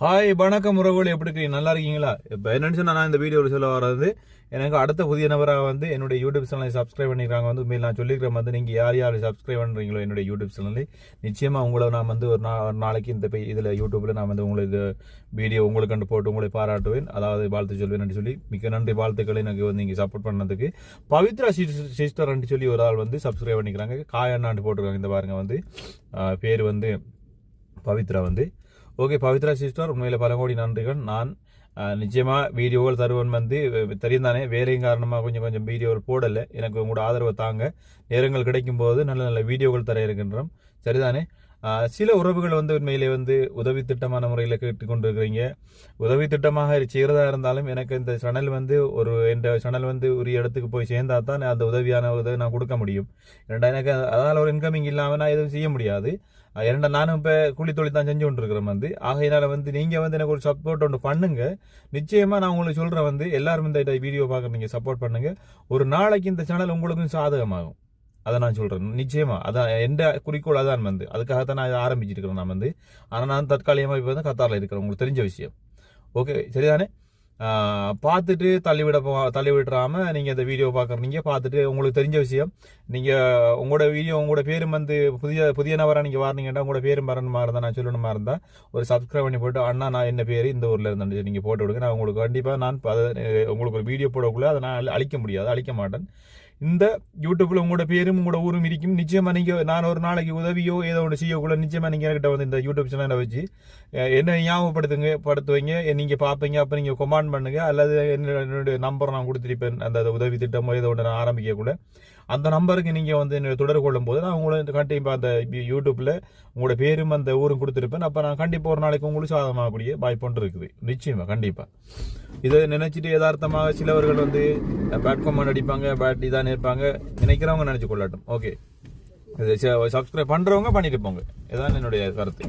Hi வணக்கம் உறவுகள், எப்படி இருக்கீங்க? நல்லா இருக்கீங்களா? இப்போ என்னன்னு சொன்னா, நான் இந்த வீடியோவில் சொல்ல வர்றது, எனக்கு அடுத்த புதிய நபராக வந்து என்னுடைய யூடியூப் சேனலை சப்ஸ்கிரைப் பண்ணியிருக்காங்க. வந்து உண்மையில் நான் சொல்லிக்கிறேன், வந்து நீங்கள் யார் யார் சப்ஸ்கிரைப் பண்ணுறீங்களோ என்னுடைய யூடியூப் சேனலை, நிச்சயமாக உங்களை நான் வந்து ஒரு நாளைக்கு இந்த இதில் யூடியூப்பில் நான் வந்து உங்களுக்கு வீடியோ உங்களுக்கு கண்டு போட்டு உங்களை பாராட்டுவேன், அதாவது வாழ்த்து சொல்வேன் சொல்லி மிக நன்றி. வாழ்த்துக்களை எனக்கு வந்து நீங்கள் சப்போர்ட் பண்ணதுக்கு. பவித்ரா சிஸ்டர் சொல்லி ஒரு ஆள் வந்து சப்ஸ்கிரைப் பண்ணிக்கிறாங்க. காயண்ணாண்டு போட்டிருக்காங்க. இந்த பாருங்க, வந்து பேர் வந்து பவித்ரா வந்து. ஓகே பவித்ரா சிஸ்டர், உண்மையில் பல கோடி நன்றிகள். நான் நிச்சயமாக வீடியோகள் தருவன் வந்து தெரியும் தானே, வேலையும் காரணமாக கொஞ்சம் வீடியோகள் போடலை. எனக்கு உங்களோட ஆதரவை தாங்க. நேரங்கள் கிடைக்கும் போது நல்ல நல்ல வீடியோகள் தர இருக்கின்றோம், சரிதானே? சில உறவுகள் வந்து உண்மையிலே வந்து உதவி திட்டமான முறையில் கேட்டுக்கொண்டிருக்கிறீங்க. உதவி திட்டமாக செய்கிறதா இருந்தாலும் எனக்கு இந்த சேனல் வந்து என் சேனல் வந்து ஒரு இடத்துக்கு போய் சேர்ந்தா தான் அந்த உதவியான உதவி நான் கொடுக்க முடியும். ஏன்னா எனக்கு அதனால் ஒரு இன்கமிங் இல்லாமல் நான் எதுவும் செய்ய முடியாது. ஏன்னா நானும் இப்போ கூலி தொழில் தான் செஞ்சு கொண்டிருக்கிறேன் வந்து. ஆகையினால வந்து நீங்கள் வந்து எனக்கு ஒரு சப்போர்ட் ஒன்று பண்ணுங்க. நிச்சயமாக நான் உங்களுக்கு சொல்கிறேன், வந்து எல்லாரும் இந்த வீடியோ பார்க்க நீங்கள் சப்போர்ட் பண்ணுங்க. ஒரு நாளைக்கு இந்த சேனல் உங்களுக்கும் சாதகமாகும், அதை நான் சொல்கிறேன். நிச்சயமா அதான் எந்த குறிக்கோள், அதான் வந்து அதுக்காகத்தான் நான் ஆரம்பிச்சிருக்கிறேன் நான் வந்து. ஆனால் நான் தற்காலிகமாக இப்போ வந்து கத்தாரில் இருக்கிறேன், உங்களுக்கு தெரிஞ்ச விஷயம். ஓகே சரிதானே? பார்த்துட்டு தள்ளிவிட்டுறாமல் நீங்கள் இந்த வீடியோ பார்க்குறீங்க, பார்த்துட்டு உங்களுக்கு தெரிஞ்ச விஷயம். நீங்கள் உங்களோட வீடியோ உங்களோட பேரும் வந்து புதிய நபராக நீங்கள் வாரினீங்கன்னா உங்களோட பேரும் வரணுமா இருந்தால், நான் சொல்லணுமா இருந்தால் ஒரு சப்ஸ்கிரைப் பண்ணி போட்டு, அண்ணா நான் என்ன பேர் இந்த ஊரில் இருந்தேன் நீங்கள் போட்டு விடுங்க. நான் உங்களுக்கு கண்டிப்பாக நான் உங்களுக்கு ஒரு வீடியோ போடக்குள்ள அதை நான் அழிக்க முடியாது, அழிக்க மாட்டேன். இந்த யூடியூப்ல உங்களோட பேரும் உங்களோட ஊரும் இருக்கும். நிச்சயமா நீங்க நான் ஒரு நாளைக்கு உதவியோ ஏதோ ஒன்று செய்யக்குள்ள நிச்சயமா நீங்க என்கிட்ட வந்து இந்த யூடியூப் சேனலை வச்சு என்ன ஞாபகப்படுத்துவீங்க, நீங்க பார்ப்பீங்க. அப்ப நீங்க கமெண்ட் பண்ணுங்க, அல்லது என்னுடைய நம்பர் நான் கொடுத்துருப்பேன். அந்த உதவி திட்டமோ ஏதோ ஒன்று நான் ஆரம்பிக்கக்குள்ள அந்த நம்பருக்கு நீங்க வந்து தொடர்பு கொள்ளும் போது நான் உங்களை கண்டிப்பா அந்த யூடியூப்ல உங்களோட பேரும் அந்த ஊரும் கொடுத்துருப்பேன். அப்ப நான் கண்டிப்பா ஒரு நாளைக்கு உங்களுக்கு சாதகமாகக்கூடிய வாய்ப்பு இருக்குது. நிச்சயமா கண்டிப்பா இதை நினைச்சிட்டு யதார்த்தமாக சிலவர்கள் வந்து பேட் கமெண்ட் அடிப்பாங்க, பேட் இதான் இருப்பாங்க, நினைக்கிறவங்க நினைச்சு கொள்ளட்டும். ஓகே, சப்ஸ்கிரைப் பண்றவங்க பண்ணிட்டு போங்க. இதான் என்னுடைய கருத்து.